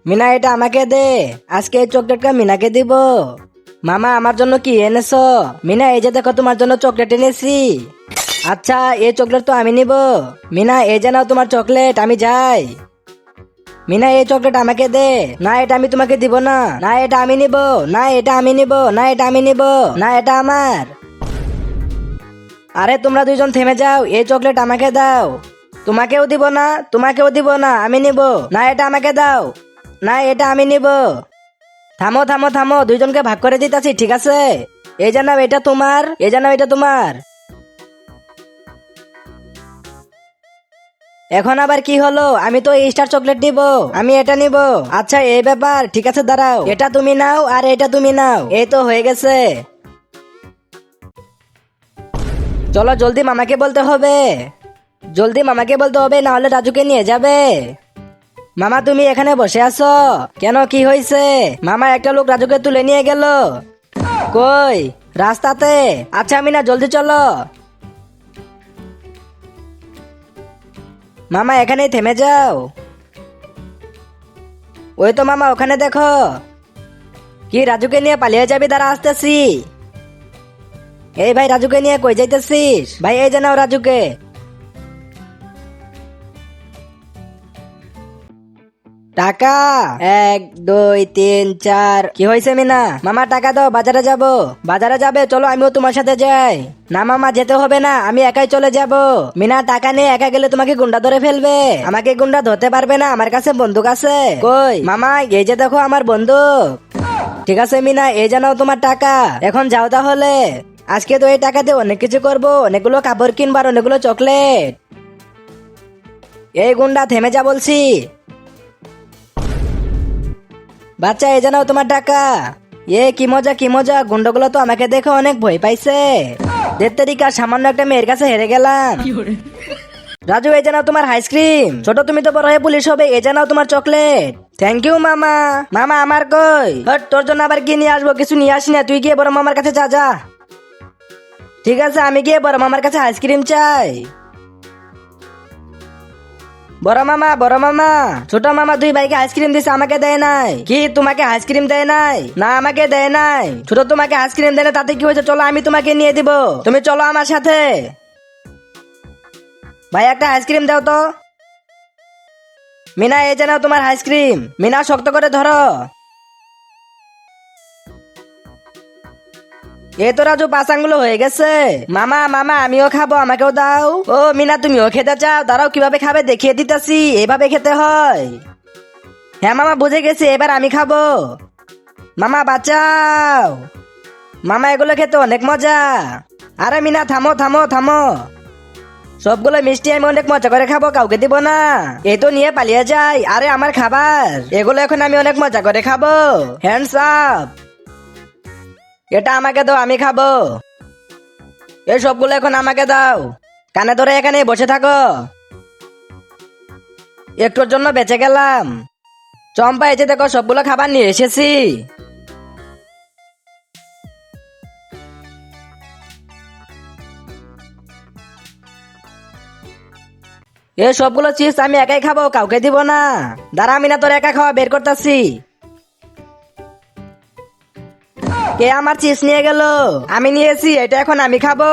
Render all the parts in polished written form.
মিনা এটা আমাকে দে, আজকে এই চকলেটটা মিনাকে দিব। মামা আমার জন্য কি এনেছো? মিনা এই যে দেখো তোমার জন্য চকলেট এনেছি। আচ্ছা এই চকলেট তো আমি নিব। মিনা এই যে নাও তোমার চকলেট, আমি যাই। মিনা এই চকলেট আমাকে দে। না এটা আমি তোমাকে দিব না। না এটা আমি নিব। না এটা আমি নিব। না এটা আমি নিব। না এটা আমার। আরে তোমরা দুইজন থেমে যাও, এই চকলেট আমাকে দাও। তোমাকেও দিব না, তোমাকেও দিব না, আমি নিব। না এটা আমাকে দাও। না এটা আমি নিব। থামো থামো থামো, দুইজনকে ভাগ করে দিতেছি, ঠিক আছে? এই জানাও এটা তোমার, এই জানাও এটা তোমার। এখন আবার কি হলো? আমি তো এই স্টার চকলেট নিব, আমি এটা নিব। আচ্ছা এই ব্যাপার, ঠিক আছে দাঁড়াও, এটা তুমি নাও আর এটা তুমি নাও। এই তো হয়ে গেছে। চলো জলদি মামাকে বলতে হবে, জলদি মামাকে বলতে হবে, না হলে রাজুকে নিয়ে যাবে। মামা তুমি এখানে বসে আছো কেন, কি হয়েছে? মামা একটা লোক রাজুকে তুলে নিয়ে গেল। কই? রাস্তাতে। আচ্ছা মিনা জলদি চলো। মামা এখানেই থেমে যাও। ওই তো মামা ওখানে দেখো। কি রাজুকে নিয়ে পালিয়ে যাবি? দাঁড়া আসতেছি। এই ভাই রাজুকে নিয়ে কই যাইতেছিস? ভাই এই জানাও রাজুকে। টাকা 1 2 3 4। কি হয়েছে মিনা? মামা টাকা দাও, বাজারে যাব। বাজারে যাবে? চলো আমিও তোমার সাথে যাই। না মামা যেতে হবে না, আমি একাই চলে যাব। মিনা টাকা নিয়ে একা গেলে তোমাকে গুন্ডা ধরে ফেলবে। আমাকে গুন্ডা ধরতে পারবে না, আমার কাছে বন্দুক আছে। কই? মামা এই যে দেখো আমার বন্দুক। ঠিক আছে মিনা, এই জানাও তোমার টাকা। এখন যাও তাহলে। আজকে তো এই টাকা দিয়ে অনেক কিছু করবো, অনেকগুলো কাপড় কিনবো আর অনেকগুলো চকলেট। এই গুন্ডা থেমে যা বলছি। বাচ্চা এই জানাও তোমার টাকা। এ কি মজা কি মজা, গুন্ডাগুলো তো আমাকে দেখে অনেক ভয় পাইছে। দেড় সামান্য একটা মেয়ের কাছে হেরে গেলাম। রাজু এই জানাও তোমার আইসক্রিম। ছোট তুমি তো বড় হয়ে পুলিশ হবে, এই জানাও তোমার চকলেট। থ্যাংক ইউ মামা। মামা আমার কই? হট, তোর জন্য আবার কি নিয়ে আসবো? কিছু নিয়ে আসি না, তুই গিয়ে বড় মামার কাছে যা। ঠিক আছে আমি গিয়ে বড় মামার কাছে আইসক্রিম চাই। বড় মামা বড় মামা, ছোট মামা দুই ভাইকে আইসক্রিম দিছে, আমাকে দেয় নাই। কি তোমাকে আইসক্রিম দেয় নাই? না আমাকে দেয় নাই। ছোট তোমাকে আইসক্রিম দেয় না, তাতে কি হয়েছে? চলো আমি তোমাকে নিয়ে দিব, তুমি চলো আমার সাথে। ভাই একটা আইসক্রিম দাও তো। মিনা এই যে নাও তোমার আইসক্রিম। মিনা শক্ত করে ধরো। এই তো রাজু 5 আঙ্গুলো হয়ে গেছে। মামা মামা আমিও খাবো, আমাকেও দাও। ও মিনা তুমিও খেতে চাও? দাঁড়াও কিভাবে খাবে দেখিয়ে দিতেছি, এভাবে খেতে হয়। হ্যাঁ মামা বুঝে গেছি, এবার আমি খাবো। মামা বাঁচাও। মামা এগুলো খেতে অনেক মজা। আরে মিনা থামো থামো থামো, সবগুলো মিষ্টি আমি অনেক মজা করে খাবো, কাউকে দিব না। এই তো নিয়ে পালিয়ে যাই। আরে আমার খাবার এগুলো, এখন আমি অনেক মজা করে খাবো। Hands up. এটা আমাকে দাও, আমি খাবো। এই সবগুলো এখন আমাকে দাও। কানে ধরে এখানে বসে থাকো। একটুর জন্য বেঁচে গেলাম। চম্পা এই যে দেখো সবগুলো খাবার নিয়ে এসেছি। এই সবগুলো চিপস আমি একাই খাবো, কাউকে দিব না। দাঁড়া আমি না তোর একা খাওয়া বের করতেছি। কে আমার চিপস নিয়ে গেল? আমি নিয়েছি, এটা এখন আমি খাবো।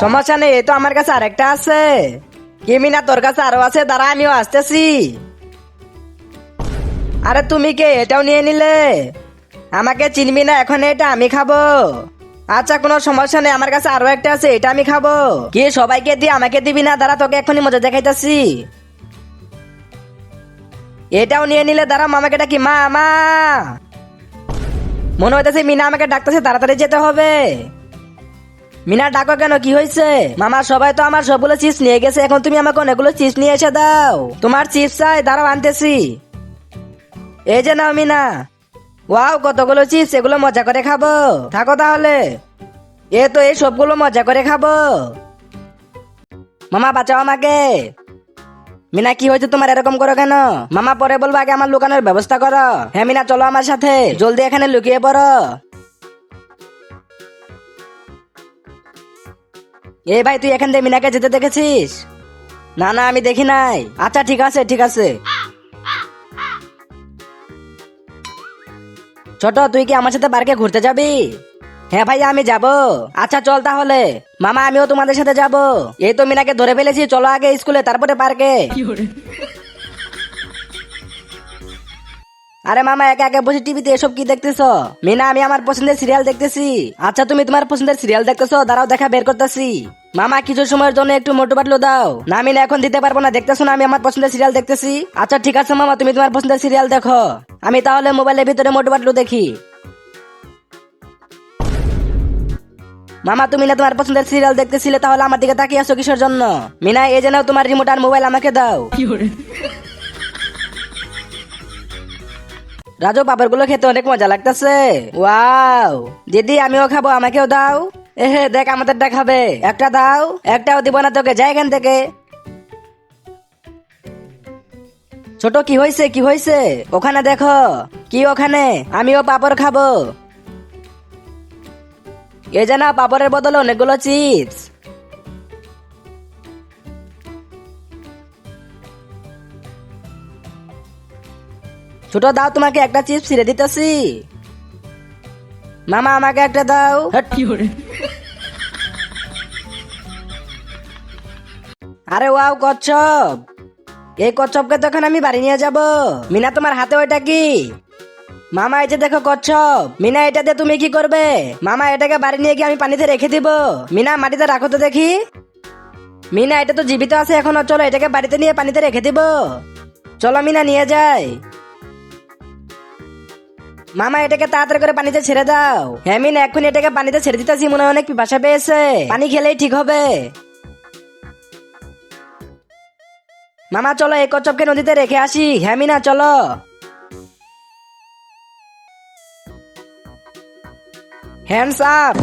সমস্যা নেই, এই তো আমার কাছে আরেকটা আছে। কি মিনা তোর কাছে আরো আছে? দাঁড়া আমিও আসতেছি। আরে তুমি কে? এটাও নিয়ে নিলে? আমাকে চিনবি না, এখন এটা আমি খাবো। আচ্ছা কোনো সমস্যা নেই, আমার কাছে আরো একটা আছে, এটা আমি খাবো। কি সবাইকে দিয়ে আমাকে দিবি না? দাঁড়া তোকে এখনই মজা দেখাইতাছি। এটাও নিয়ে নিলে? দাঁড়া মামাকে ডাকি। মা মা, মনে হইতেছে মিনা আমাকে ডাকতেছে, তাড়াতাড়ি যেতে হবে। মিনা ডাকো কেন, কি হয়েছে? মামা সবাই তো আমার সবগুলো চিপস নিয়ে গেছে, এখন তুমি আমাকে অনেকগুলো চিপস নিয়ে এসে দাও। তোমার চিপস চাই? দাঁড়াও আনতেছি। এই যে নাও মিনা। ওয়াও কতগুলো চিপস, এগুলো মজা করে খাবো। থাকো তাহলে। এ তো এই সবগুলো মজা করে খাবো। মামা বাঁচাও আমাকে। মিনা কি হয়েছে তোমার, এরকম করো কেন? মামা পরে বলবো, আগে আমার লুকানোর ব্যবস্থা করো। হ্যাঁ মিনা চলো আমার সাথে, জলদি এখানে লুকিয়ে পড়ো। এই ভাই তুই এখান থেকে মিনাকে যেতে দেখেছিস? না না আমি দেখি নাই। আচ্ছা ঠিক আছে ঠিক আছে। ছোট তুই কি আমার সাথে পার্কে ঘুরতে যাবি? হ্যাঁ ভাইয়া আমি যাব। আচ্ছা চল তাহলে। মামা আমিও তোমাদের সাথে যাব। এই তো মিনাকে ধরে ফেলেছি, চলো আগে স্কুলে তারপরে পার্কে। আরে মামা একা একা বসে টিভিতে এসব কি দেখতেছো? মিনা আমি আমার পছন্দের সিরিয়াল দেখতেছি। আচ্ছা তুমি তোমার পছন্দের সিরিয়াল দেখতেছো, দাঁড়াও দেখা বের করতেছি। মামা কিছু সময়ের জন্য একটু মোটু পাতলু দাও না। মিনা এখন দিতে পারবো না, দেখতেছো না আমি আমার পছন্দের সিরিয়াল দেখতেছি। আচ্ছা ঠিক আছে মামা তুমি তোমার পছন্দের সিরিয়াল দেখো, আমি তাহলে মোবাইলের ভিতরে মোটু পাতলু দেখি। মামা তুমি না তোমার পছন্দের সিরিয়াল দেখতেছিলে, তাহলে আমার দিকে তাকিয়ে আছো কিসের জন্য? মিনা এই যে নাও তোমার রিমোট আর মোবাইল আমাকে দাও। রাজু পাপড় গুলো খেতে অনেক মজা লাগতেছে। ওয়াও দিদি আমিও খাবো, আমাকেও দাও। এহে দেখ আমাদেরটা খাবে, একটা দাও। একটাও দিব না তোকে, যাই এখান থেকে। ছোট কি হয়েছে কি হয়েছে? ওখানে দেখো। কি ওখানে? আমিও পাপড় খাবো। এ যে না পাপড়ের বদলে অনেকগুলো চিপস। ছোট দাও তোমাকে একটা চিপস ছিঁড়ে দিতেছি। মামা আমাকে একটা দাও। আরে ওয়াও কচ্ছপ, এই কচ্ছপকে তখন আমি বাড়ি নিয়ে যাব। মিনা তোমার হাতে ওইটা কি? মামা এই যে দেখো কচ্ছপ। মিনা এটা দিয়ে তুমি কি করবে? মামা এটাকে বাড়ি নিয়ে গিয়ে আমি পানিতে রেখে দিব। মিনা মাটিতে রাখো তো দেখি। মিনা এটা তো জীবিত আছে এখনো, চলো এটাকে বাড়িতে নিয়ে পানিতে রেখে দিব। চলো মিনা নিয়ে যাই। মামা এটাকে তাড়াতাড়ি করে পানিতে ছেড়ে দাও। হ্যাঁ মিনা এখন এটাকে পানিতে ছেড়ে দিতেছি, মনে হয় অনেক পিপাসা পেয়েছে, পানি খেলেই ঠিক হবে। মামা চলো এই কচ্ছপকে নদীতে রেখে আসি। হ্যাঁ মিনা চলো। Hands up.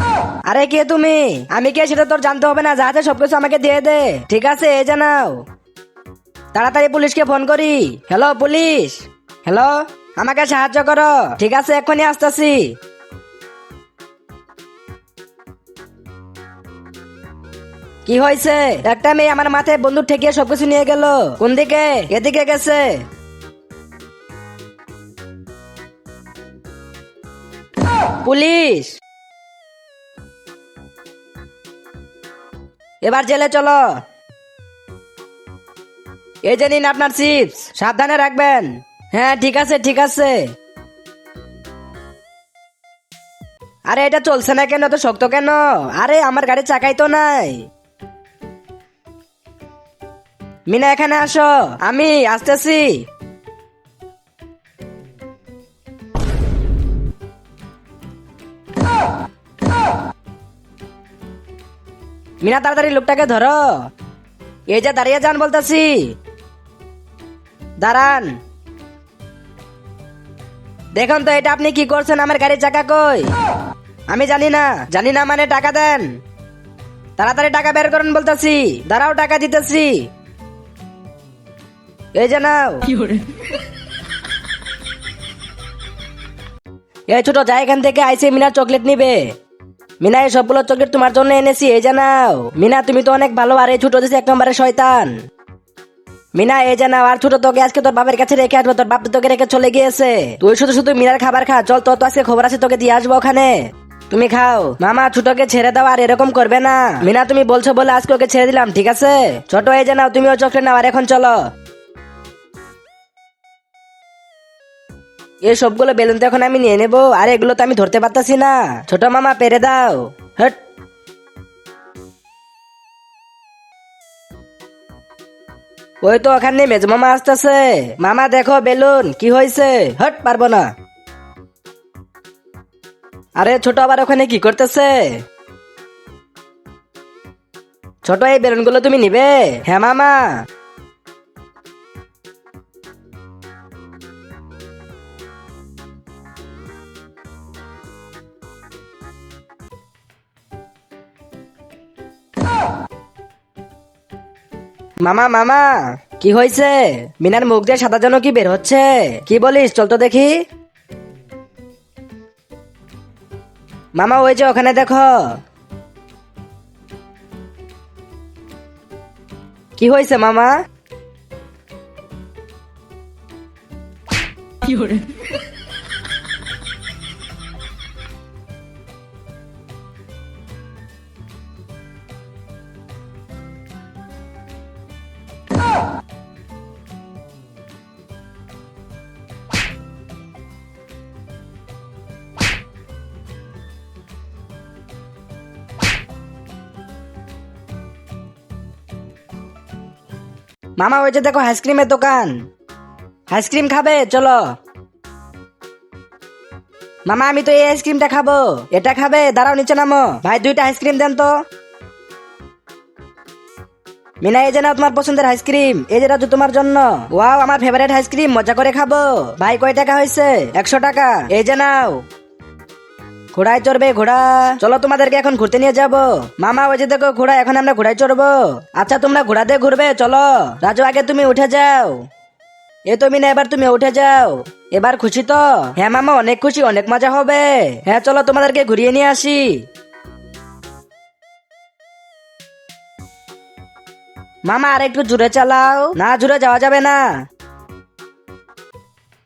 আরে কে তুমি? আমি কে সেটা তোর জানতে হবে না, যাতে সবকিছু আমাকে দিয়ে দে। ঠিক আছে এই জানাও। তাড়াতাড়ি পুলিশকে ফোন করি। Hello police. হ্যালো আমাকে সাহায্য করো। ঠিক আছে এক্ষুনি আসতেছি। কি হয়েছে? একটা মেয়ে আমার মাথায় বন্দুক ঠেকিয়ে সবকিছু নিয়ে গেল। কোন দিকে? এদিকে গেছে। পুলিশ এবার জেলে চলো। এই যে নিন আপনার চিপস, সাবধানে রাখবেন। হ্যাঁ ঠিক আছে ঠিক আছে। আরে এটা চলছে না কেন, তো শক্ত কেন? আরে আমার গাড়ির চাকাই তো নাই। মিনা এখানে আসো, আমি আসতেছি। মিনা তাড়াতাড়ি লোকটাকে ধরো। এই যে দাঁড়িয়ে যান বলতেছি, দাঁড়ান। দেখুন তো এটা আপনি কি করছেন, আমার গাড়ির চাকা কই? আমি জানি না। জানি না মানে টাকা দেন। তাড়াতাড়ি টাকা বের করেন বলতেছি। দাঁড়াও টাকা দিতেছি। এই যে নাও। এই ছোট যা এখান থেকে, আইসে মিনার চকলেট নিবে। মিনা এই সবগুলো চকলেট তোমার জন্য এনেছি, এই জানাও। মিনা তুমি তো অনেক ভালো, আর এই ছোট দিছে এক নম্বরে শয়তান। মিনা এই জানাও, আর ছোট তোকে আজকে তোর বাবার কাছে রেখে আসবো, তোর বাপ তো তোকে রেখে চলে গিয়েছে। তুই শুধু শুধু মিনার খাবার খা, চল তোর তো আজকে খবর আছে, তোকে দিয়ে আসবো ওখানে। তুমি খাও। মামা ছোটকে ছেড়ে দাও, আর এরকম করবে না। মিনা তুমি বলছো বলে আজকে ওকে ছেড়ে দিলাম, ঠিক আছে? ছোট এই জানাও, তুমিও চকলেট নাও, আর এখন চলো। এই সবগুলো বেলুন তো এখন আমি নিয়ে নেবো, আর এগুলো তো আমি ধরতে পারতাছি না। ছোট মামা পেরে দাও। হট। ওই তো ওখানে মেজ মামা আসতেছে। মামা দেখো বেলুন, কি হয়েছে? হট পারবো না। আরে ছোট আবার ওখানে কি করতেছে? ছোট এই বেলুন গুলো তুমি নিবে? হ্যাঁ মামা। মামা মামা কি হয়েছে? মিনার মুখ দিয়ে সাদা যেন কি বের হচ্ছে, কি বলিস? চল তো দেখি। মামা ওই যে ওখানে দেখো। কি হয়েছে মামা? মামা ওই যে দেখো আইসক্রিমের দোকান, আইসক্রিম খাবে চলো। মামা আমি তো এই আইসক্রিমটা খাবো, এটা খাবে? দাঁড়াও নিচে নামো। ভাই 2টা আইসক্রিম দেন তো। মিনা এই যে নাও তোমার পছন্দের আইসক্রিম, এই যে রাজু তোমার জন্য। ওয়াও আমার ফেভারিট আইসক্রিম, মজা করে খাবো। ভাই কয় টাকা হয়েছে? 100 টাকা, এই যে নাও। ঘোড়ায় চড়বে ঘোড়া, চলো তোমাদেরকে এখন ঘুরতে নিয়ে যাব। মামা ওই যে দেখো ঘোড়া, এখন আমরা ঘোড়ায় চড়বো। আচ্ছা তোমরা ঘোড়াতে ঘুরবে চলো। রাজু আগে তুমি উঠে যাও। এই তো মিনা এবার তুমি উঠে যাও। এবার খুশি তো? হ্যাঁ মামা অনেক খুশি, অনেক মজা হবে। হ্যাঁ চলো তোমাদেরকে ঘুরিয়ে নিয়ে আসি। মামা আর একটু জোরে চালাও। না জোরে যাওয়া যাবে না।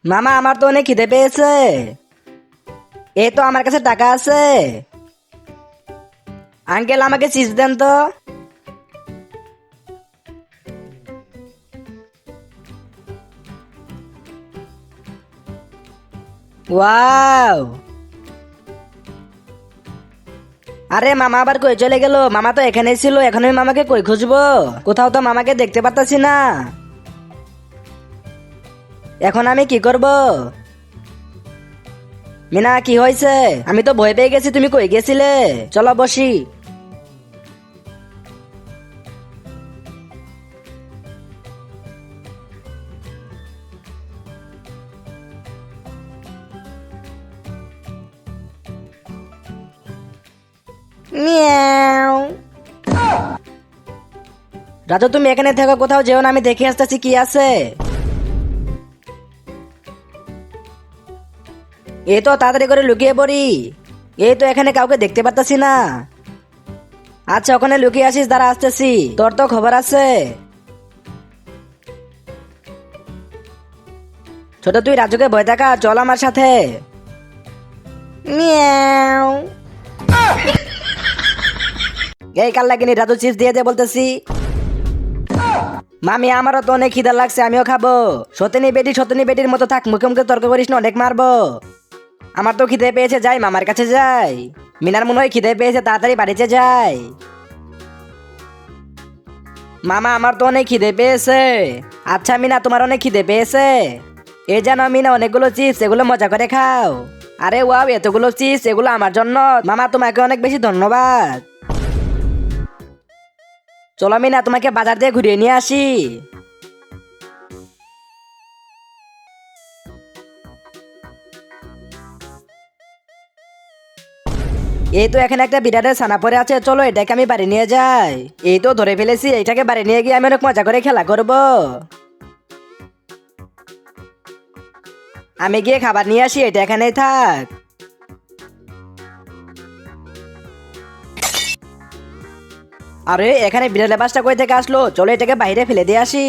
মামা আমার তো অনেক খিদে পেয়েছে। এই তো আমার কাছে টাকা আছে। আঙ্কেল আমাকে চিজ দেন তো। ওয়াও, আরে মামা আবার কই চলে গেল? মামা তো এখানেই ছিল, এখন আমি মামাকে কই খুঁজবো? কোথাও তো মামাকে দেখতে পাচ্ছি না। এখন আমি কি করব? মিনা কি হয়েছে? আমি তো ভয় পেয়ে গেছি, তুমি কই গেছিলে? চলো বসি। মিয়াও। রাজু তুমি এখানে থেকো, কোথাও যেও না, আমি দেখে আসতেছি কি আছে। এই তো তাড়াতাড়ি করে লুকিয়ে পড়ি। এই তো এখানে কাউকে দেখতে পারতাছি না। আচ্ছা ওখানে লুকিয়ে আসিস, দাঁড়া আসতেছি, তোর তো খবর আছে। ছোট তুই রাজুকে ভয় দেখা, চল আমার সাথে। মিয়াও। এই কাল লাগিনি, রাজু চিপস দিয়ে দে বলতেছি। মামি আমারও তো অনেক খিদা লাগছে, আমিও খাবো। সতনী বেটির মতো থাক, মুখে মুখে তর্ক করিস না, অনেক মারবো। আমার তো খিদে পেয়েছে, যাই মামার কাছে যাই। মিনার মনে হয় খিদে পেয়েছে, তাড়াতাড়ি বাড়িতে যাই। মামা আমার তো অনেক খিদে পেয়েছে। আচ্ছা মিনা তোমার অনেক খিদে পেয়েছে? এই জানো মিনা অনেকগুলো চিপস, এগুলো মজা করে খাও। আরে ওয়াও এতগুলো চিপস, এগুলো আমার জন্য। মামা তোমাকে অনেক বেশি ধন্যবাদ। চলো মিনা তোমাকে বাজার দিয়ে ঘুরিয়ে নিয়ে আসি। এই তো এখানে একটা বিড়ালের ছানা পড়ে আছে, চলো এটাকে আমি বাড়ি নিয়ে যাই। এই তো ধরে ফেলেছি, এটাকে বাড়ি নিয়ে গিয়ে আমি অনেক মজা করে খেলা করব। আমি গিয়ে খাবার নিয়ে আসি, এটা এখানেই থাক। আরে এখানে বিড়ালের বাসটা কই থেকে আসলো? চলো এটাকে বাইরে ফেলে দিয়ে আসি।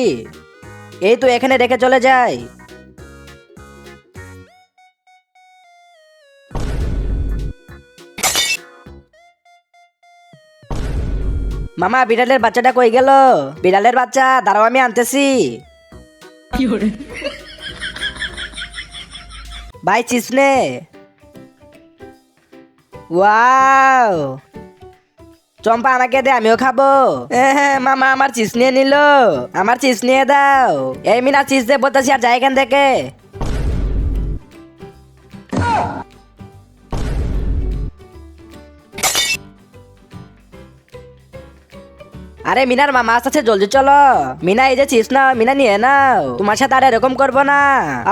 এই তো এখানে রেখে চলে যাই। মামা বিড়ালের বাচ্চাটা কই গেল? বিড়ালের বাচ্চা দাঁড়াও, আমি আনতেছি। ভাই চিপস নে। ওয়াও, চম্পা আমাকে দে, আমিও খাবো। হ্যাঁ মামা আমার চিপস নিয়ে নিল, আমার চিপস নিয়ে দাও। এই মিনা চিপস দে বলতেছি, আর যাই এখান থেকে। আরে মিনার মামা আসছে, জলদি চলো। মিনা এই যে চিপস নাও, মিনা নিয়ে নাও, তোমার সাথে আর এরকম করবো না।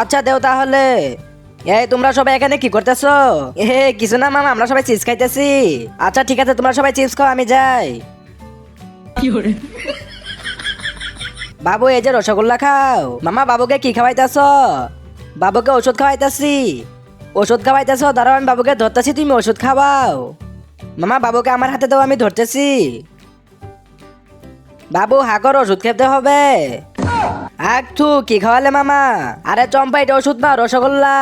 আচ্ছা দেও তাহলে। এই তোমরা সবাই এখানে কি করতেছো? কিছু না মামা, আমরা সবাই চিপস খাইতেছি। আচ্ছা ঠিক আছে, তোমরা সবাই চিপস খাও, আমি যাই। বাবু এই যে রসগোল্লা খাও। মামা বাবুকে কি খাওয়াইতেছ? বাবুকে ওষুধ খাওয়াইতেছি। ওষুধ খাওয়াইতেছ, দাঁড়াও আমি বাবুকে ধরতেছি, তুমি ওষুধ খাওয়াও। মামা বাবুকে আমার হাতে দাও, আমি ধরতেছি। বাবু হাকর, ওষুধ খেতে হবে। থু কি খাওয়ালে মামা? আরে চম্পা এটা ওষুধ না, রসগোল্লা।